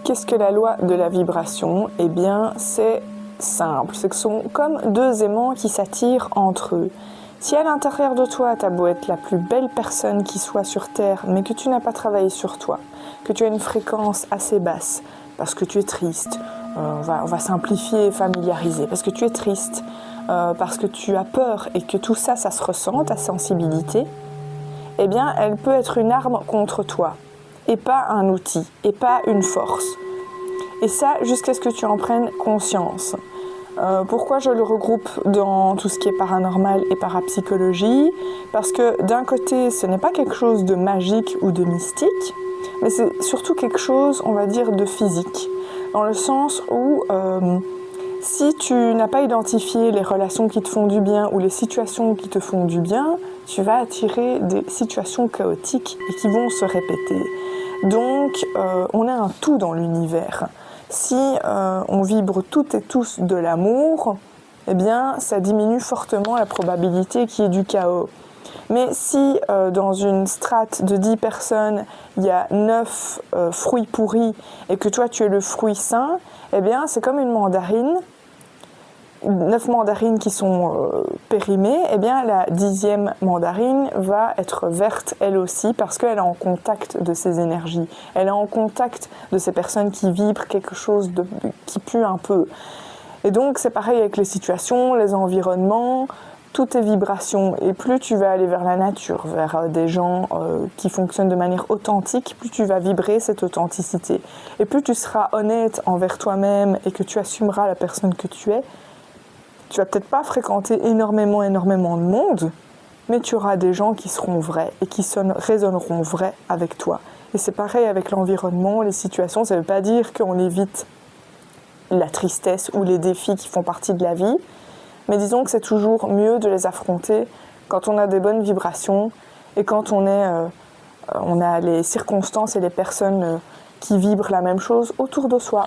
Qu'est-ce que la loi de la vibration? Eh bien, c'est simple. C'est que ce sont comme deux aimants qui s'attirent entre eux. Si à l'intérieur de toi, tu as beau être la plus belle personne qui soit sur Terre, mais que tu n'as pas travaillé sur toi, que tu as une fréquence assez basse, parce que tu es triste, on va simplifier et familiariser, parce que tu es triste, parce que tu as peur et que tout ça, ça se ressent, ta sensibilité, eh bien, elle peut être une arme contre toi, et pas un outil, et pas une force. Et ça, jusqu'à ce que tu en prennes conscience. Pourquoi je le regroupe dans tout ce qui est paranormal et parapsychologie? Parce que d'un côté, ce n'est pas quelque chose de magique ou de mystique, mais c'est surtout quelque chose, on va dire, de physique. Dans le sens où si tu n'as pas identifié les relations qui te font du bien ou les situations qui te font du bien, tu vas attirer des situations chaotiques et qui vont se répéter. Donc, on a un tout dans l'univers. Si on vibre toutes et tous de l'amour, eh bien, ça diminue fortement la probabilité qu'il y ait du chaos. Mais si dans une strate de 10 personnes, il y a 9 fruits pourris et que toi tu es le fruit sain, eh bien, c'est comme une mandarine. 9 mandarines qui sont périmées, eh bien la 10e mandarine va être verte elle aussi parce qu'elle est en contact de ces énergies. Elle est en contact de ces personnes qui vibrent quelque chose qui pue un peu. Et donc c'est pareil avec les situations, les environnements, tout est vibration. Et plus tu vas aller vers la nature, vers des gens qui fonctionnent de manière authentique, plus tu vas vibrer cette authenticité. Et plus tu seras honnête envers toi-même et que tu assumeras la personne que tu es, tu vas peut-être pas fréquenter énormément de monde, mais tu auras des gens qui seront vrais et qui résonneront vrais avec toi. Et c'est pareil avec l'environnement, les situations, ça ne veut pas dire qu'on évite la tristesse ou les défis qui font partie de la vie, mais disons que c'est toujours mieux de les affronter quand on a des bonnes vibrations et quand on a les circonstances et les personnes qui vibrent la même chose autour de soi.